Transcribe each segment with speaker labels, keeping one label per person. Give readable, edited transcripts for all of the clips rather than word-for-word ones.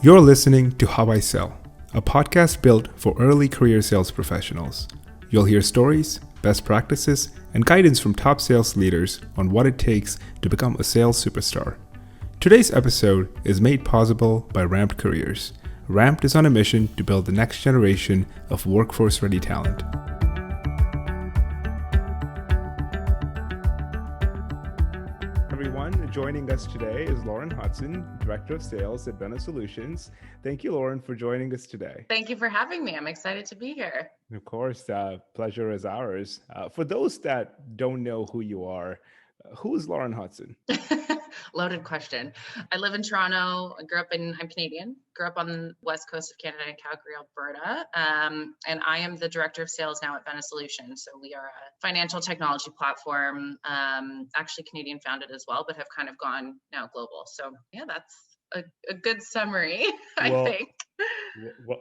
Speaker 1: You're listening to How I Sell, a podcast built for early career sales professionals. You'll hear stories, best practices, and guidance from top sales leaders on what it takes to become a sales superstar. Today's episode is made possible by Ramped Careers. Ramped is on a mission to build the next generation of workforce-ready talent. Everyone, joining us today is Lauren Hodson, Director of Sales at Vena Solutions. Thank you, Lauren, for joining us today.
Speaker 2: Thank you for having me. I'm excited to be here.
Speaker 1: Of course, pleasure is ours. For those that don't know who you are, who is Lauren Hodson?
Speaker 2: Loaded question. I live in Toronto. I'm Canadian, grew up on the west coast of Canada in Calgary, Alberta. And I am the Director of Sales now at Vena Solutions. So we are a financial technology platform, actually Canadian founded as well, but have kind of gone now global. So yeah, that's a good summary, I think.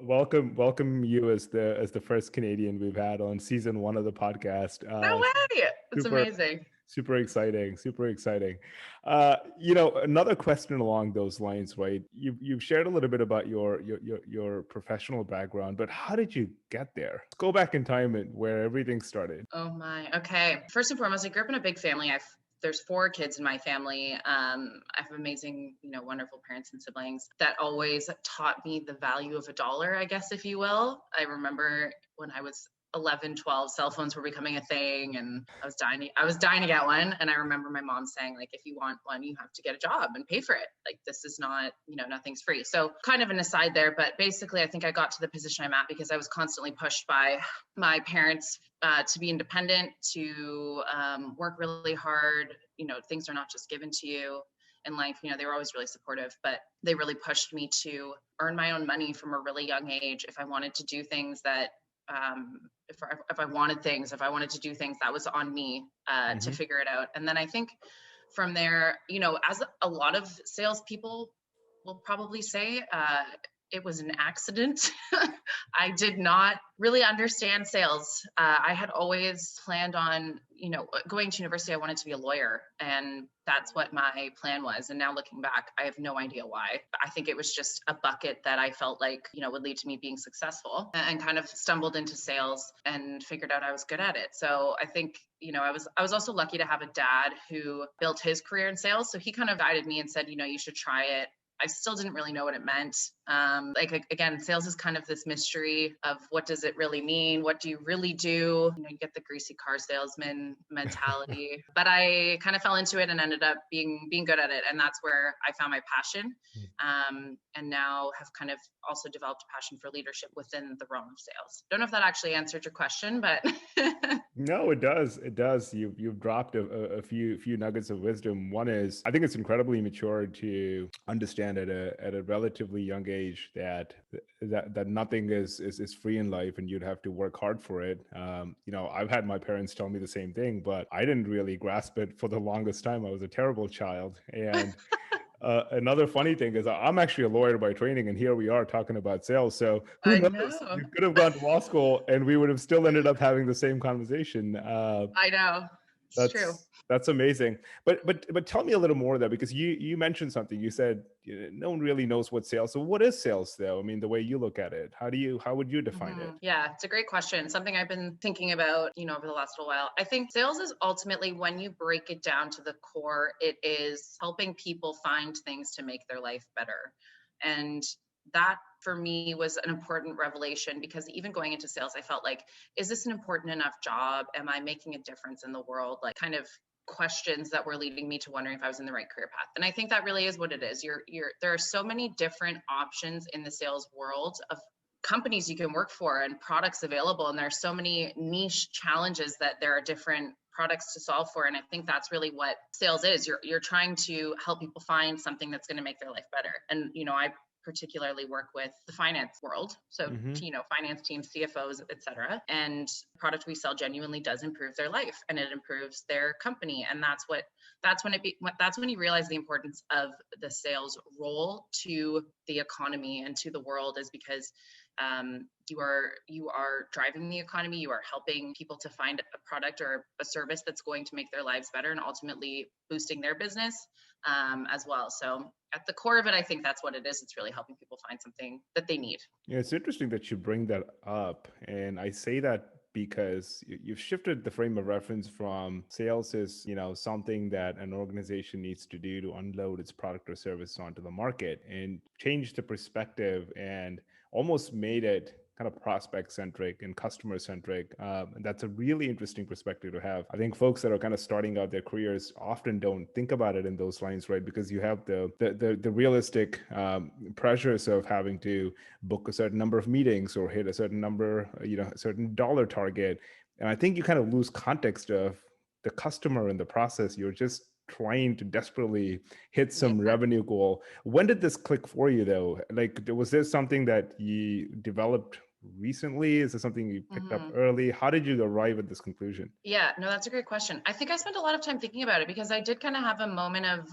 Speaker 1: Welcome you as the first Canadian we've had on season 1 of the podcast.
Speaker 2: No way! It's amazing.
Speaker 1: Super exciting. Another question along those lines, right? You've shared a little bit about your professional background, but how did you get there? Let's go back in time and where everything started.
Speaker 2: Oh my. Okay. First and foremost, I grew up in a big family. There's 4 kids in my family. I have amazing, wonderful parents and siblings that always taught me the value of a dollar, I guess, if you will. I remember when I was 11, 12, cell phones were becoming a thing and I was dying to get one. And I remember my mom saying, like, if you want one, you have to get a job and pay for it. Like, this is not, nothing's free. So kind of an aside there, but basically I think I got to the position I'm at because I was constantly pushed by my parents to be independent, to work really hard. Things are not just given to you in life. They were always really supportive, but they really pushed me to earn my own money from a really young age. If I wanted to do things that if I wanted to do things, that was on me to figure it out. And then I think from there, as a lot of salespeople will probably say, it was an accident. I did not really understand sales. I had always planned on, going to university. I wanted to be a lawyer, and that's what my plan was. And now looking back, I have no idea why. I think it was just a bucket that I felt like, would lead to me being successful, and kind of stumbled into sales and figured out I was good at it. So I think, I was also lucky to have a dad who built his career in sales. So he kind of guided me and said, you should try it. I still didn't really know what it meant. Again, sales is kind of this mystery of what does it really mean? What do you really do? You get the greasy car salesman mentality, but I kind of fell into it and ended up being good at it. And that's where I found my passion. And now have kind of also developed a passion for leadership within the realm of sales. Don't know if that actually answered your question, but
Speaker 1: No, it does. You've dropped a few nuggets of wisdom. One is, I think it's incredibly mature to understand at a relatively young age that nothing is free in life, and you'd have to work hard for it. I've had my parents tell me the same thing, but I didn't really grasp it for the longest time. I was a terrible child, and another funny thing is I'm actually a lawyer by training, and here we are talking about sales. So who knows? We could have gone to law school and we would have still ended up having the same conversation.
Speaker 2: I know. It's true.
Speaker 1: That's amazing. But tell me a little more though, because you mentioned something. You said no one really knows what sales. So what is sales though? I mean, the way you look at it, how would you define it?
Speaker 2: Yeah, it's a great question. Something I've been thinking about, over the last little while. I think sales is ultimately, when you break it down to the core, it is helping people find things to make their life better. And that for me was an important revelation, because even going into sales, I felt like, is this an important enough job? Am I making a difference in the world? Like, kind of questions that were leading me to wondering if I was in the right career path. And I think that really is what it is. There are so many different options in the sales world of companies you can work for and products available. And there are so many niche challenges that there are different products to solve for. And I think that's really what sales is. You're trying to help people find something that's going to make their life better. And, I particularly work with the finance world. So, finance teams, CFOs, et cetera. And the product we sell genuinely does improve their life, and it improves their company. And that's when you realize the importance of the sales role to the economy and to the world, is because you are driving the economy. You are helping people to find a product or a service that's going to make their lives better, and ultimately boosting their business. as well. So at the core of it, I think that's what it is. It's really helping people find something that they need.
Speaker 1: Yeah, it's interesting that you bring that up. And I say that because you've shifted the frame of reference from sales is, something that an organization needs to do to unload its product or service onto the market, and changed the perspective and almost made it kind of prospect centric and customer centric. And that's a really interesting perspective to have. I think folks that are kind of starting out their careers often don't think about it in those lines, right? Because you have the realistic pressures of having to book a certain number of meetings or hit a certain number, a certain dollar target. And I think you kind of lose context of the customer in the process. You're just trying to desperately hit
Speaker 2: Yeah.
Speaker 1: some revenue goal. When did this click for you though? Like, was this something that you developed recently? Is this something you picked up early? How did you arrive at this conclusion?
Speaker 2: Yeah, no, that's a great question. I think I spent a lot of time thinking about it because I did kind of have a moment of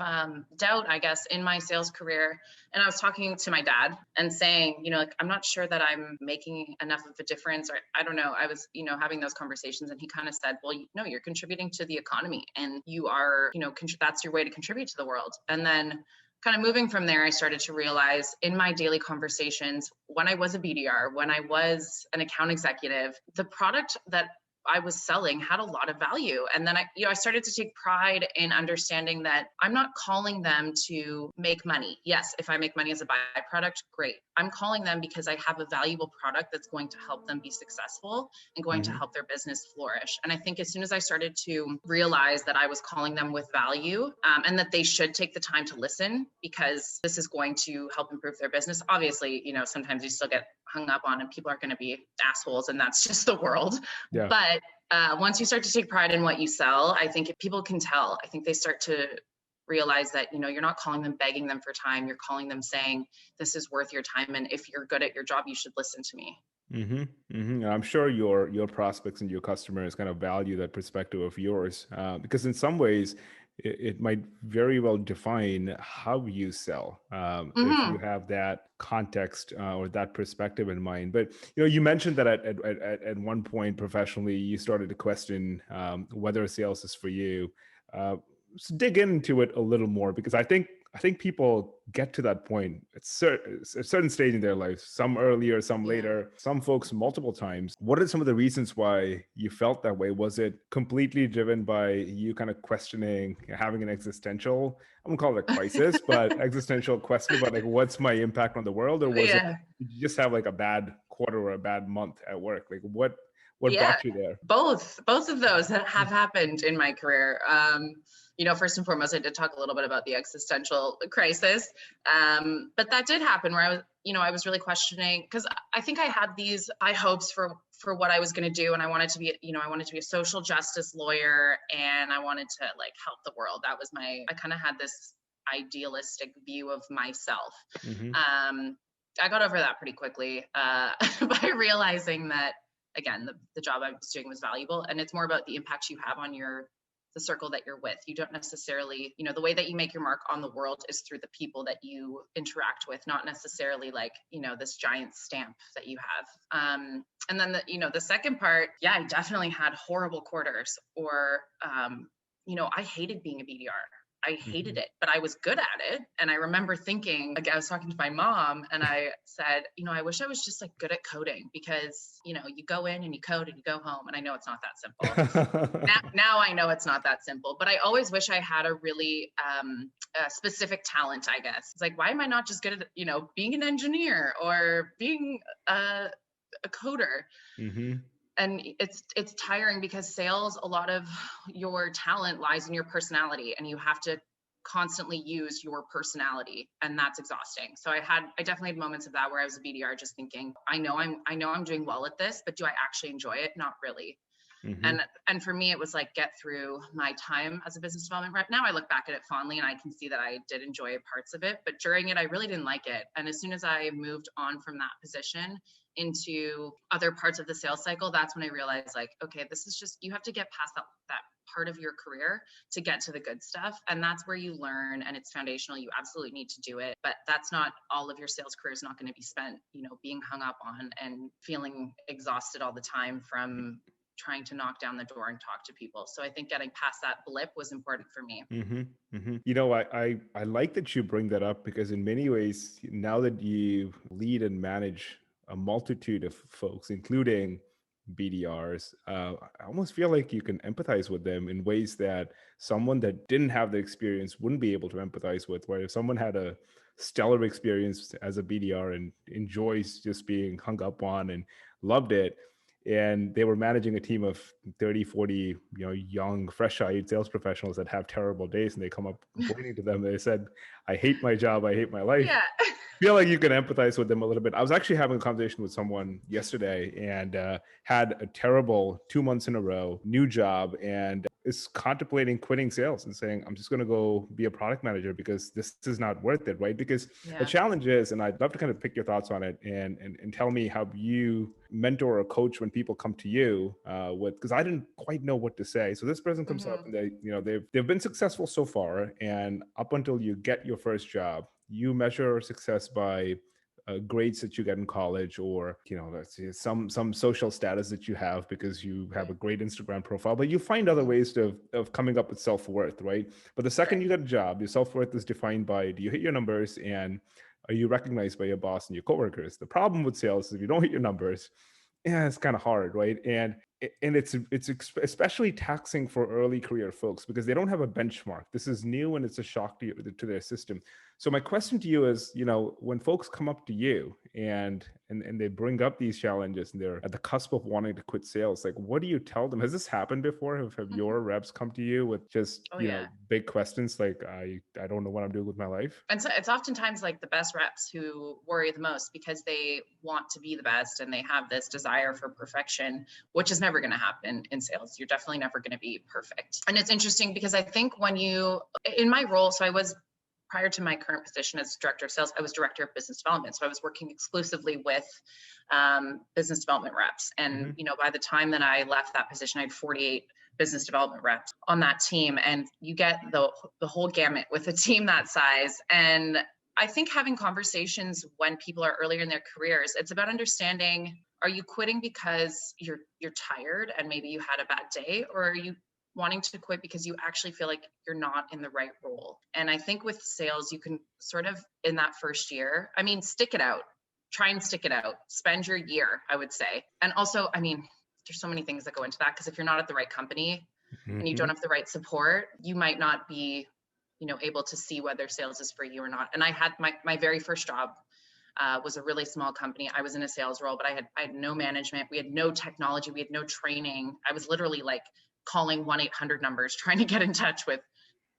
Speaker 2: doubt, I guess, in my sales career. And I was talking to my dad and saying, like, I'm not sure that I'm making enough of a difference, or I don't know. I was, having those conversations, and he kind of said, well, no, you're contributing to the economy, and you are, that's your way to contribute to the world. And then kind of moving from there, I started to realize in my daily conversations, when I was a BDR, when I was an account executive, the product that I was selling had a lot of value. And then I started to take pride in understanding that I'm not calling them to make money. Yes, if I make money as a byproduct, great. I'm calling them because I have a valuable product that's going to help them be successful and going to help their business flourish. And I think as soon as I started to realize that I was calling them with value, and that they should take the time to listen because this is going to help improve their business. Obviously, sometimes you still get hung up on, and people are going to be assholes, and that's just the world.
Speaker 1: Yeah.
Speaker 2: But once you start to take pride in what you sell, I think if people can tell, I think they start to realize that, you're not calling them, begging them for time. You're calling them saying, this is worth your time. And if you're good at your job, you should listen to me.
Speaker 1: And I'm sure your prospects and your customers kind of value that perspective of yours, because in some ways it might very well define how you sell, if you have that context or that perspective in mind. But you mentioned that at one point professionally you started to question whether sales is for you. Let's dig into it a little more, because I think people get to that point at a certain stage in their life, some earlier, some later, some folks multiple times. What are some of the reasons why you felt that way? Was it completely driven by you kind of questioning, having an existential, I wouldn't call it a crisis, but existential question about like, what's my impact on the world? Or was it, did you just have like a bad quarter or a bad month at work? Like what brought you there?
Speaker 2: Both of those have happened in my career. First and foremost, I did talk a little bit about the existential crisis. But that did happen where I was really questioning, because I think I had these high hopes for what I was going to do. And I wanted to be, a social justice lawyer, and I wanted to like help the world. That was I kind of had this idealistic view of myself. I got over that pretty quickly by realizing that, again, the job I was doing was valuable, and it's more about the impact you have on the circle that you're with. You don't necessarily, the way that you make your mark on the world is through the people that you interact with, not necessarily like, this giant stamp that you have. And then the second part, I definitely had horrible quarters, or, I hated being a BDR. I hated it, but I was good at it. And I remember thinking, like, I was talking to my mom and I said, I wish I was just like good at coding, because, you go in and you code and you go home. And I know it's not that simple. now I know it's not that simple, but I always wish I had a really specific talent, I guess. It's like, why am I not just good at, being an engineer or being a coder? And it's tiring, because sales, a lot of your talent lies in your personality, and you have to constantly use your personality, and that's exhausting. So I definitely had moments of that where I was a BDR just thinking, I know I'm doing well at this, but do I actually enjoy it? Not really. And for me, it was like, get through my time as a business development rep. Now I look back at it fondly and I can see that I did enjoy parts of it, but during it, I really didn't like it. And as soon as I moved on from that position into other parts of the sales cycle, that's when I realized, like, okay, this is just, you have to get past that part of your career to get to the good stuff. And that's where you learn, and it's foundational. You absolutely need to do it, but that's not all of your sales career is not going to be spent, being hung up on and feeling exhausted all the time from trying to knock down the door and talk to people. So I think getting past that blip was important for me.
Speaker 1: You know, I like that you bring that up, because in many ways, now that you lead and manage a multitude of folks, including BDRs, I almost feel like you can empathize with them in ways that someone that didn't have the experience wouldn't be able to empathize with. Where if someone had a stellar experience as a BDR and enjoys just being hung up on and loved it, and they were managing a team of 30, 40, young fresh-eyed sales professionals that have terrible days, and they come up complaining to them, they said, I hate my job, I hate my life.
Speaker 2: Yeah.
Speaker 1: Feel like you can empathize with them a little bit. I was actually having a conversation with someone yesterday, and had a terrible 2 months in a row new job, and is contemplating quitting sales and saying, I'm just going to go be a product manager because this is not worth it, right? Because the challenge is, and I'd love to kind of pick your thoughts on it, and tell me how you mentor or coach when people come to you because I didn't quite know what to say. So this person comes up, and they've been successful so far, and up until you get your first job, you measure success by grades that you get in college, or let's see, some social status that you have because you have a great Instagram profile. But you find other ways of coming up with self-worth, right? But the second you get a job, your self-worth is defined by, do you hit your numbers, and are you recognized by your boss and your coworkers? The problem with sales is if you don't hit your numbers, it's kind of hard, right? And it's especially taxing for early career folks because they don't have a benchmark. This is new, and it's a shock to their system. So my question to you is, when folks come up to you and they bring up these challenges and they're at the cusp of wanting to quit sales, like, what do you tell them? Has this happened before? Have your reps come to you with just big questions like, I don't know what I'm doing with my life?
Speaker 2: And so it's oftentimes like the best reps who worry the most because they want to be the best and they have this desire for perfection, which is never going to happen in sales. You're definitely never going to be perfect. And it's interesting because I think in my role, so I was, prior to my current position as director of sales, I was director of business development. So I was working exclusively with business development reps. And, by the time that I left that position, I had 48 business development reps on that team. And you get the whole gamut with a team that size. And I think having conversations when people are earlier in their careers, it's about understanding, are you quitting because you're tired and maybe you had a bad day, or are you wanting to quit because you actually feel like you're not in the right role? And I think with sales, you can sort of, in that first year, stick it out, try and stick it out, spend your year, I would say. And also, there's so many things that go into that, because if you're not at the right company and you don't have the right support, you might not be, able to see whether sales is for you or not. And I had my very first job was a really small company. I was in a sales role, but I had no management. We had no technology. We had no training. I was literally like calling 1-800 numbers, trying to get in touch with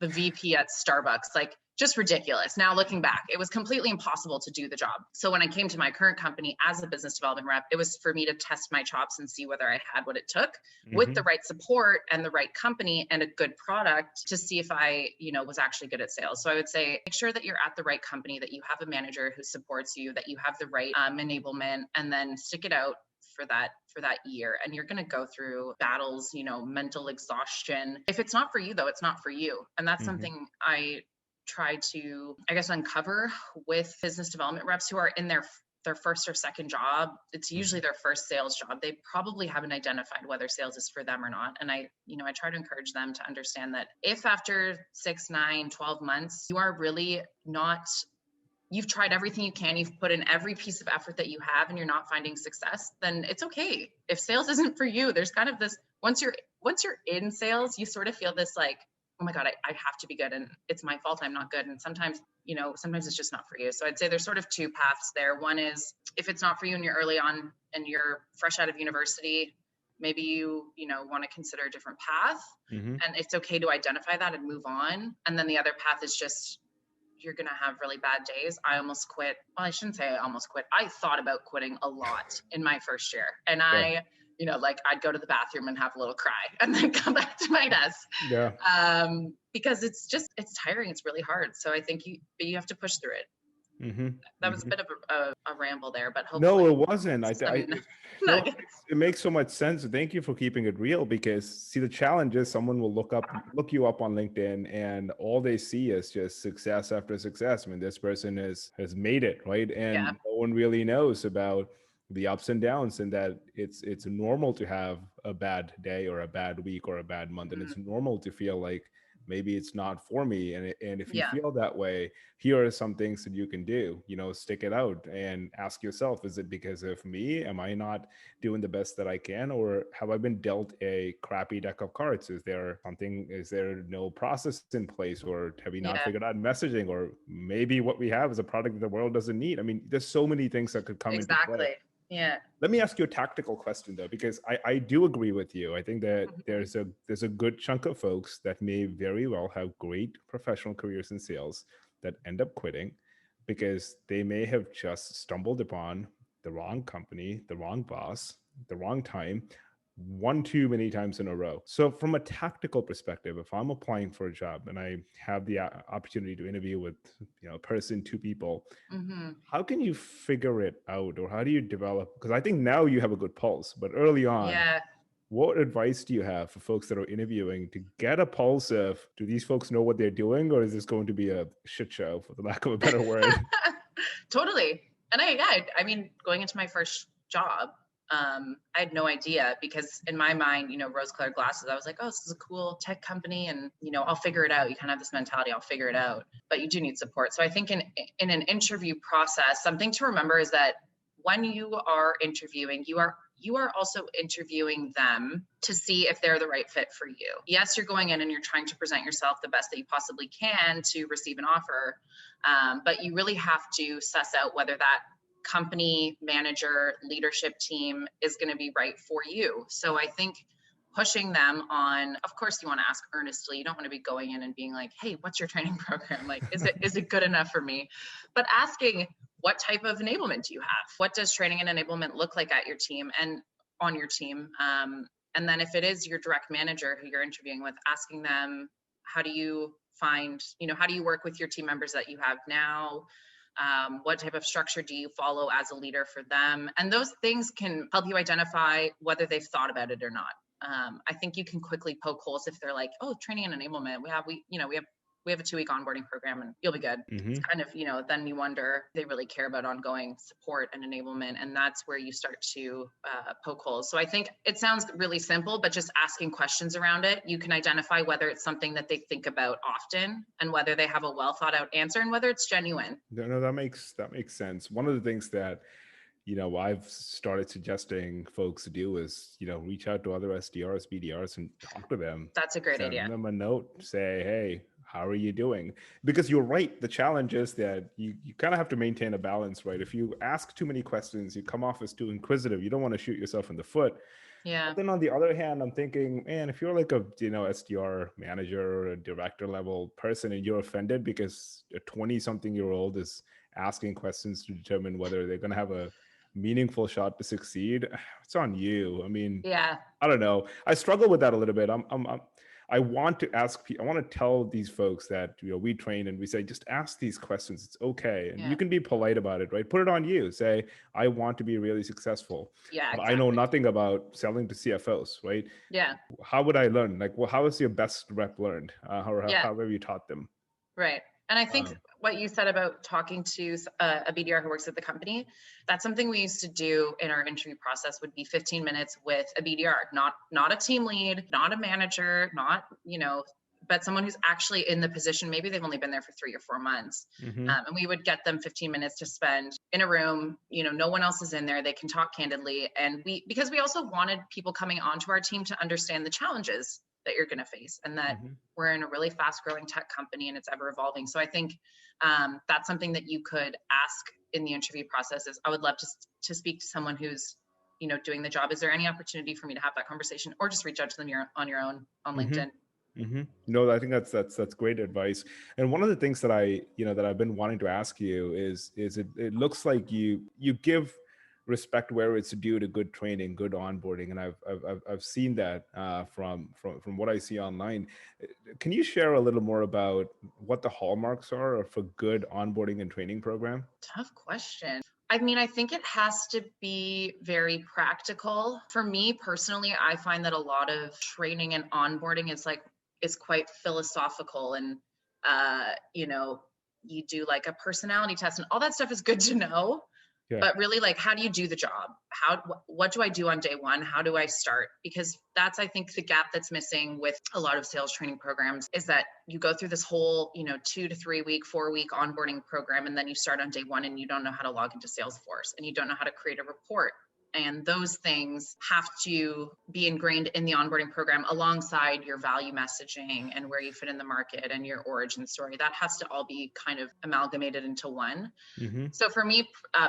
Speaker 2: the VP at Starbucks, like just ridiculous. Now looking back, it was completely impossible to do the job. So when I came to my current company as a business development rep, it was for me to test my chops and see whether I had what it took with the right support and the right company and a good product to see if I, was actually good at sales. So I would say, make sure that you're at the right company, that you have a manager who supports you, that you have the right enablement, and then stick it out for that year. And you're going to go through battles, mental exhaustion. If it's not for you though, it's not for you. And that's something I try to, uncover with business development reps who are in their first or second job. It's usually their first sales job. They probably haven't identified whether sales is for them or not. And I try to encourage them to understand that if after 6, 9, 12 months, you are really not, you've tried everything you can, you've put in every piece of effort that you have, and you're not finding success, then it's okay. If sales isn't for you, there's kind of this, once you're in sales, you sort of feel this like, oh my God, I have to be good, and it's my fault I'm not good. And sometimes it's just not for you. So I'd say there's sort of two paths there. One is, if it's not for you and you're early on and you're fresh out of university, maybe you want to consider a different path, and it's okay to identify that and move on. And then the other path is just, you're going to have really bad days. I almost quit. Well, I shouldn't say I almost quit. I thought about quitting a lot in my first year. And I'd go to the bathroom and have a little cry and then come back to my desk.
Speaker 1: Yeah.
Speaker 2: Because it's tiring. It's really hard. So I think you have to push through it. That was a bit of a ramble there, but hopefully.
Speaker 1: No, it wasn't. It makes so much sense. Thank you for keeping it real, because see, the challenge is someone will look you up on LinkedIn, and all they see is just success after success. This person has made it, right? And no one really knows about the ups and downs, and that it's normal to have a bad day or a bad week or a bad month, and
Speaker 2: Mhm.
Speaker 1: it's normal to feel like maybe it's not for me. And if you
Speaker 2: Yeah,
Speaker 1: feel that way, here are some things that you can do. Stick it out and ask yourself, is it because of me? Am I not doing the best that I can, or have I been dealt a crappy deck of cards? Is there no process in place, or have you not
Speaker 2: yeah,
Speaker 1: figured out messaging, or maybe what we have is a product that the world doesn't need? I mean, there's so many things that could come into play.
Speaker 2: exactly. Yeah.
Speaker 1: Let me ask you a tactical question though, because I do agree with you. I think that
Speaker 2: Mhm.
Speaker 1: there's a good chunk of folks that may very well have great professional careers in sales that end up quitting because they may have just stumbled upon the wrong company, the wrong boss, the wrong time, one too many times in a row. So from a tactical perspective, if I'm applying for a job and I have the opportunity to interview with, a person, two people,
Speaker 2: Mhm.
Speaker 1: how can you figure it out, or how do you develop? Because I think now you have a good pulse, but early on,
Speaker 2: Yeah.
Speaker 1: what advice do you have for folks that are interviewing to get a pulse of, do these folks know what they're doing, or is this going to be a shit show, for the lack of a better word?
Speaker 2: Totally. And I mean, going into my first job, I had no idea because in my mind, rose-colored glasses, I was like, oh, this is a cool tech company, and I'll figure it out. You kind of have this mentality, I'll figure it out. But you do need support. So I think in an interview process, something to remember is that when you are interviewing, you are also interviewing them to see if they're the right fit for you. Yes, you're going in and you're trying to present yourself the best that you possibly can to receive an offer, but you really have to suss out whether that company, manager, leadership team is going to be right for you. So I think pushing them on, of course you want to ask earnestly. You don't want to be going in and being like, hey, what's your training program? Like, is it good enough for me? But asking, what type of enablement do you have? What does training and enablement look like at your team and on your team? And then if it is your direct manager who you're interviewing with, asking them, how do you find, how do you work with your team members that you have now? What type of structure do you follow as a leader for them? And those things can help you identify whether they've thought about it or not. I think you can quickly poke holes if they're like, oh, training and enablement. We have a 2-week onboarding program and you'll be good. It's kind of, then you wonder, they really care about ongoing support and enablement. And that's where you start to poke holes. So I think it sounds really simple, but just asking questions around it, you can identify whether it's something that they think about often and whether they have a well thought out answer and whether it's genuine.
Speaker 1: No, that makes sense. One of the things that I've started suggesting folks do is, reach out to other SDRs, BDRs, and talk to them.
Speaker 2: That's a great idea.
Speaker 1: Send them a note, say, hey, how are you doing? Because you're right. The challenge is that you kind of have to maintain a balance, right? If you ask too many questions, you come off as too inquisitive. You don't want to shoot yourself in the foot.
Speaker 2: Yeah.
Speaker 1: But then on the other hand, I'm thinking, man, if you're like a, SDR manager or a director level person and you're offended because a 20-something-year-old is asking questions to determine whether they're going to have a meaningful shot to succeed, it's on you. I mean,
Speaker 2: Yeah.
Speaker 1: I don't know. I struggle with that a little bit. I want to ask people, I want to tell these folks that, we train and we say, just ask these questions. It's okay. And
Speaker 2: Yeah.
Speaker 1: you can be polite about it, right? Put it on you. Say, I want to be really successful.
Speaker 2: Yeah.
Speaker 1: But
Speaker 2: Exactly.
Speaker 1: I know nothing about selling to CFOs, right?
Speaker 2: Yeah.
Speaker 1: How would I learn? Like, well, how has your best rep learned?
Speaker 2: Yeah.
Speaker 1: How have you taught them?
Speaker 2: Right. And I think what you said about talking to a BDR who works at the company, that's something we used to do in our interview process, would be 15 minutes with a BDR, not a team lead, not a manager, not, but someone who's actually in the position. Maybe they've only been there for 3 or 4 months.
Speaker 1: Mm-hmm.
Speaker 2: And we would get them 15 minutes to spend in a room, no one else is in there. They can talk candidly. And because we also wanted people coming onto our team to understand the challenges that you're going to face, and that we're in a really fast growing tech company and it's ever evolving. So I think that's something that you could ask in the interview process is, I would love to speak to someone who's, doing the job. Is there any opportunity for me to have that conversation, or just reach out to them on your own on LinkedIn?
Speaker 1: Mm-hmm. No, I think that's great advice. And one of the things that I've been wanting to ask you is it looks like you give respect where it's due to good training, good onboarding, and I've seen that from what I see online. Can you share a little more about what the hallmarks are of a good onboarding and training program?
Speaker 2: Tough question. I mean, I think it has to be very practical. For me personally, I find that a lot of training and onboarding is quite philosophical, and you do like a personality test and all that stuff is good to know.
Speaker 1: Yeah.
Speaker 2: But really, like, how do you do the job? What do I do on day one? How do I start? Because that's, I think, the gap that's missing with a lot of sales training programs, is that you go through this whole, 2 to 3 week, 4 week onboarding program, and then you start on day one and you don't know how to log into Salesforce, and you don't know how to create a report. And those things have to be ingrained in the onboarding program alongside your value messaging and where you fit in the market and your origin story. That has to all be kind of amalgamated into one.
Speaker 1: Mm-hmm.
Speaker 2: So for me,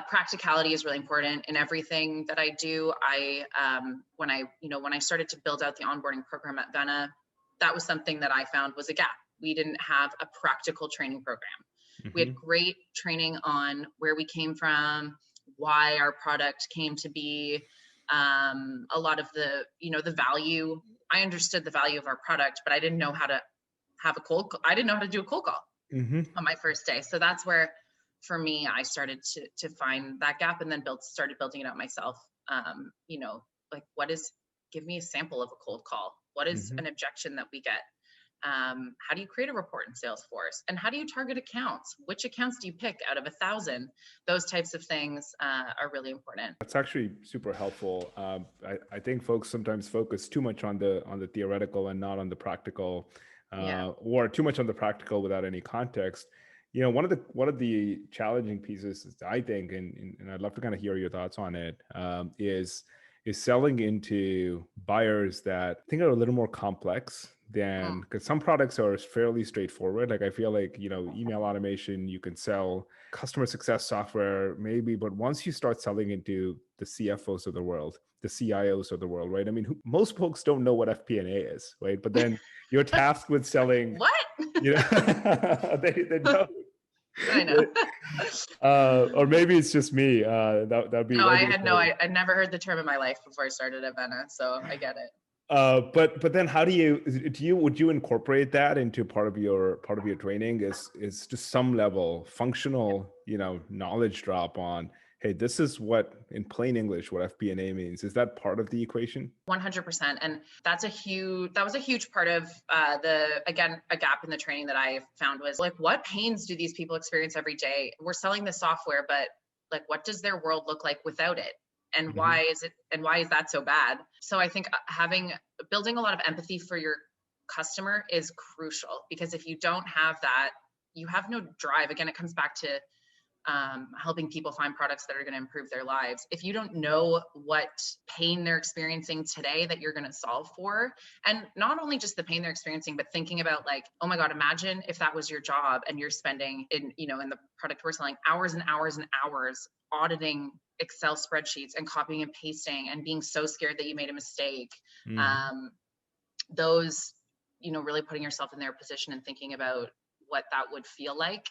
Speaker 2: practicality is really important in everything that I do. When I started to build out the onboarding program at Vena, that was something that I found was a gap. We didn't have a practical training program.
Speaker 1: Mm-hmm.
Speaker 2: We had great training on where we came from, why our product came to be, a lot of the value. I understood the value of our product, but I didn't know how to I didn't know how to do a cold call
Speaker 1: Mm-hmm.
Speaker 2: on my first day. So that's where, for me, I started to find that gap, and then started building it out myself. Give me a sample of a cold call. What is
Speaker 1: Mm-hmm.
Speaker 2: an objection that we get? How do you create a report in Salesforce? And how do you target accounts? Which accounts do you pick out of 1,000? Those types of things are really important.
Speaker 1: That's actually super helpful. I think folks sometimes focus too much on the theoretical and not on the practical, or too much on the practical without any context. One of the challenging pieces is, I think, and I'd love to kind of hear your thoughts on it, is selling into buyers that I think are a little more complex than, because some products are fairly straightforward. Like I feel like, email automation, you can sell customer success software maybe, but once you start selling into the CFOs of the world, the CIOs of the world, right? I mean, most folks don't know what FP&A is, right? But then you're tasked with selling,
Speaker 2: What?
Speaker 1: they don't.
Speaker 2: I know.
Speaker 1: Or maybe it's just me. That'd be.
Speaker 2: No, I never heard the term in my life before I started at Vena, so I get it.
Speaker 1: But then how would you incorporate that into part of your training, is just some level functional, knowledge drop on, hey, this is what, in plain English, what FP&A means. Is that part of the equation?
Speaker 2: 100%. And that was a huge part of a gap in the training that I found, was like, what pains do these people experience every day? We're selling the software, but like, what does their world look like without it? And why is that so bad? So I think building a lot of empathy for your customer is crucial, because if you don't have that, you have no drive. Again, it comes back to helping people find products that are going to improve their lives. If you don't know what pain they're experiencing today that you're going to solve for, and not only just the pain they're experiencing, but thinking about, like, oh my God, imagine if that was your job and you're spending in the product we're selling hours and hours and hours auditing Excel spreadsheets and copying and pasting and being so scared that you made a mistake. Those, really putting yourself in their position and thinking about what that would feel like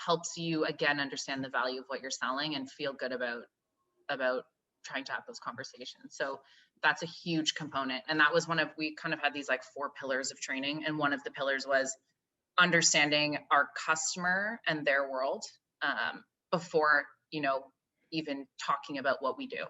Speaker 2: helps you, again, understand the value of what you're selling and feel good about trying to have those conversations. So that's a huge component. And that was we kind of had these like 4 pillars of training. And one of the pillars was understanding our customer and their world before, even talking about what we do.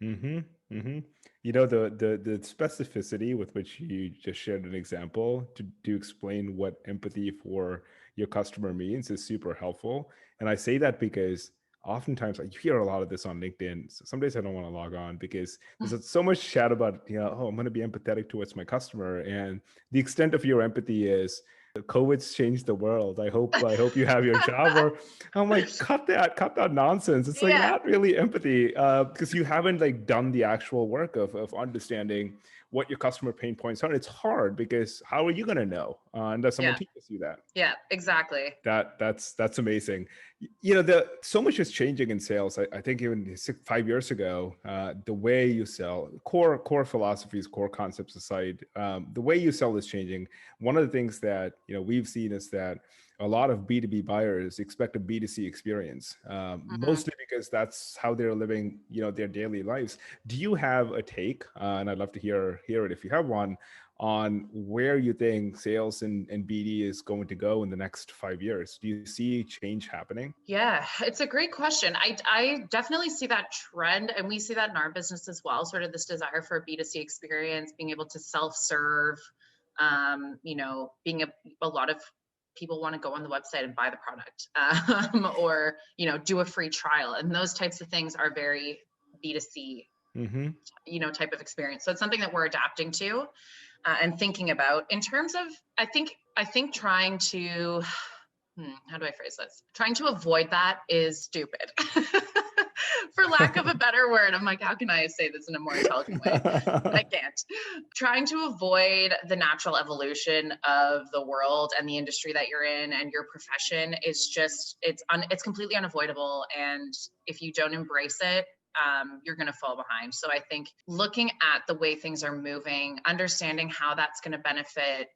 Speaker 1: Mm-hmm. Mm-hmm. The specificity with which you just shared an example to explain what empathy for your customer means is super helpful. And I say that because oftentimes, you hear a lot of this on LinkedIn. So some days I don't want to log on because there's so much chat about, oh, I'm going to be empathetic towards my customer. And the extent of your empathy is, COVID's changed the world. I hope you have your job. Or I'm like, cut that nonsense. It's like not really empathy, because you haven't like done the actual work of understanding what your customer pain points are. And it's hard because how are you going to know unless someone teaches you that?
Speaker 2: Yeah, exactly.
Speaker 1: That's amazing. So much is changing in sales. I think even 5 years ago, the way you sell, core philosophies, core concepts aside, the way you sell is changing. One of the things that we've seen is that a lot of B2B buyers expect a B2C experience, mostly because that's how they're living, their daily lives. Do you have a take? And I'd love to hear it if you have one, on where you think sales and BD is going to go in the next 5 years. Do you see change happening?
Speaker 2: Yeah, it's a great question. I definitely see that trend, and we see that in our business as well, sort of this desire for a B2C experience, being able to self-serve, being a lot of people want to go on the website and buy the product, or, do a free trial. And those types of things are very B2C, type of experience. So it's something that we're adapting to and thinking about in terms of, I think trying to, how do I phrase this? Trying to avoid that is stupid. For lack of a better word. I'm like, how can I say this in a more intelligent way? But I can't. Trying to avoid the natural evolution of the world and the industry that you're in and your profession is just, it's completely unavoidable. And if you don't embrace it, you're going to fall behind. So I think looking at the way things are moving, understanding how that's going to benefit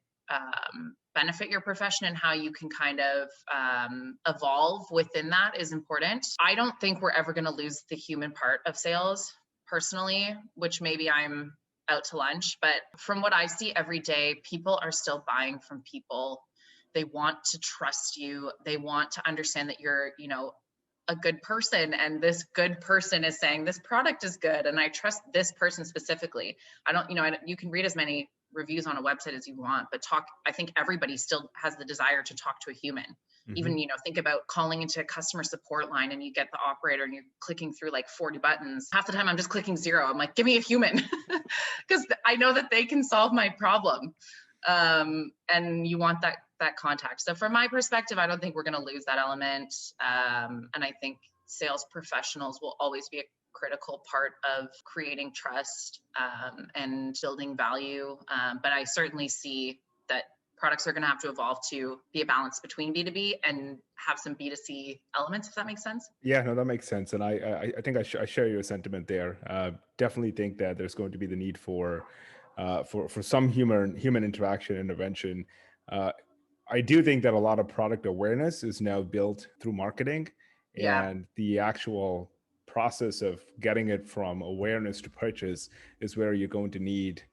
Speaker 2: your profession and how you can kind of evolve within that is important. I don't think we're ever going to lose the human part of sales personally, which maybe I'm out to lunch, but from what I see every day, people are still buying from people. They want to trust you. They want to understand that you're, a good person, and this good person is saying this product is good, and I trust this person specifically. You can read as many reviews on a website as you want, but I think everybody still has the desire to talk to a human. Even, think about calling into a customer support line and you get the operator and you're clicking through like 40 buttons. Half the time I'm just clicking 0. I'm like, give me a human, because I know that they can solve my problem. And you want that contact. So from my perspective, I don't think we're going to lose that element. And I think sales professionals will always be a critical part of creating trust and building value. But I certainly see that products are going to have to evolve to be a balance between B2B and have some B2C elements, if that makes sense.
Speaker 1: Yeah, no, that makes sense. And I think I share your sentiment there. Definitely think that there's going to be the need for some human interaction intervention. I do think that a lot of product awareness is now built through marketing, and the actual process of getting it from awareness to purchase is where you're going to need,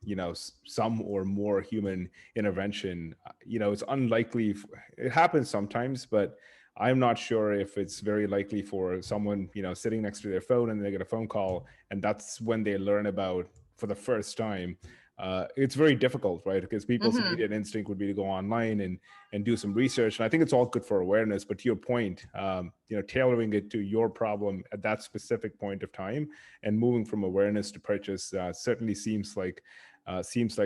Speaker 1: some or more human intervention. It's unlikely. It happens sometimes, but I'm not sure if it's very likely for someone, sitting next to their phone and they get a phone call and that's when they learn about for the first time. It's very difficult, right? Because people's immediate instinct would be to go online and do some research. And I think it's all good for awareness, but to your point, tailoring it to your problem at that specific point of time and moving from awareness to purchase certainly seems like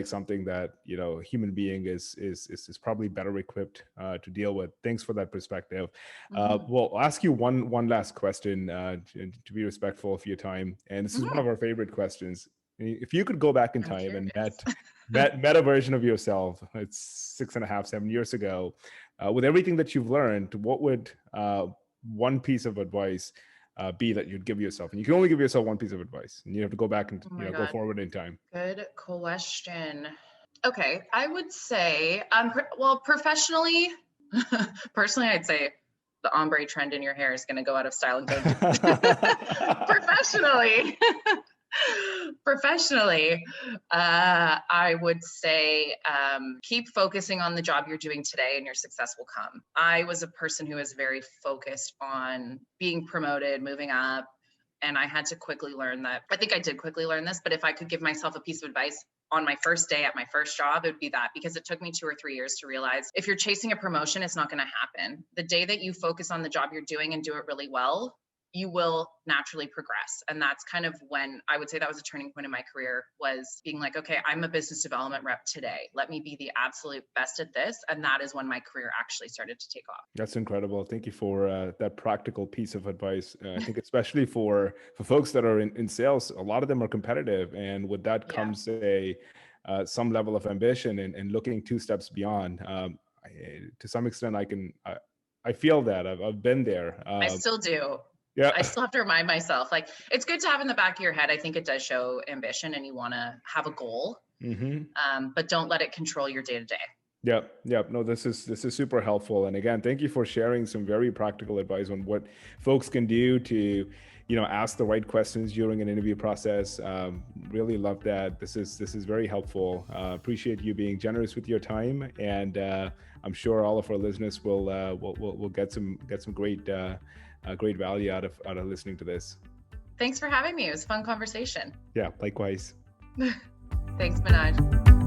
Speaker 1: something that, a human being is probably better equipped to deal with. Thanks for that perspective. Well, I'll ask you one last question to be respectful of your time. And this is one of our favorite questions. If you could go back in time and met a version of yourself, it's 6.5, 7 years ago, with everything that you've learned, what would one piece of advice be that you'd give yourself? And you can only give yourself one piece of advice, and you have to go back and go forward in time.
Speaker 2: Good question. Okay, I would say, professionally, personally, I'd say the ombre trend in your hair is going to go out of style and go Professionally, I would say keep focusing on the job you're doing today and your success will come. I was a person who was very focused on being promoted, moving up, and I had to quickly learn that. I think I did quickly learn this, but if I could give myself a piece of advice on my first day at my first job, it would be that, because it took me 2 or 3 years to realize if you're chasing a promotion, it's not going to happen. The day that you focus on the job you're doing and do it really well, you will naturally progress. And that's kind of when I would say that was a turning point in my career, was being like, okay, I'm a business development rep today. Let me be the absolute best at this. And that is when my career actually started to take off.
Speaker 1: That's incredible. Thank you for that practical piece of advice. I think especially for folks that are in sales, a lot of them are competitive. And with that comes some level of ambition and looking 2 steps beyond. To some extent, I feel that I've been there.
Speaker 2: I still do.
Speaker 1: Yeah.
Speaker 2: I still have to remind myself, like, it's good to have in the back of your head. I think it does show ambition and you want to have a goal, but don't let it control your day to day.
Speaker 1: Yeah. No, this is super helpful. And again, thank you for sharing some very practical advice on what folks can do to, ask the right questions during an interview process. Really love that. This is very helpful. Appreciate you being generous with your time, and I'm sure all of our listeners will get some great value out of listening to this.
Speaker 2: Thanks for having me. It was a fun conversation.
Speaker 1: Yeah, likewise.
Speaker 2: Thanks, Manoj.